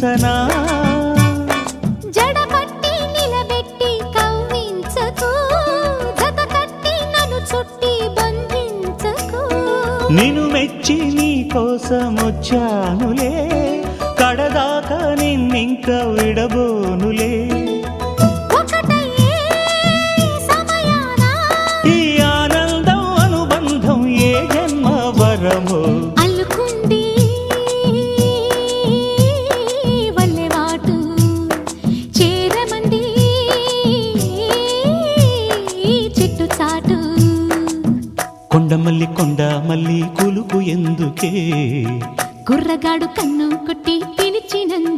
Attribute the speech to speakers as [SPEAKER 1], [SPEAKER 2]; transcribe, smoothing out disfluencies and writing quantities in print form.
[SPEAKER 1] కవ్వించనా
[SPEAKER 2] జడపట్టి నిలబెట్టి కవ్వించకు జత కట్టి నన్ను చుట్టి బంధించకు
[SPEAKER 1] నిన్ను మెచ్చి నీ కోసం వచ్చానులే కడదాకా నిన్నింక విడబోనులే
[SPEAKER 2] ఒకటయ్యే సమయాన
[SPEAKER 1] ఈ ఆనందం అనుబంధం ఏ జన్మ వరమో
[SPEAKER 2] అల్లుకుంది వల్లెవాటు చేరమంది చెట్టు చాటు
[SPEAKER 1] కొండ మల్లి కులుకు ఎందుకే
[SPEAKER 2] కుర్రగాడు కన్ను కొట్టి పిలిచినందు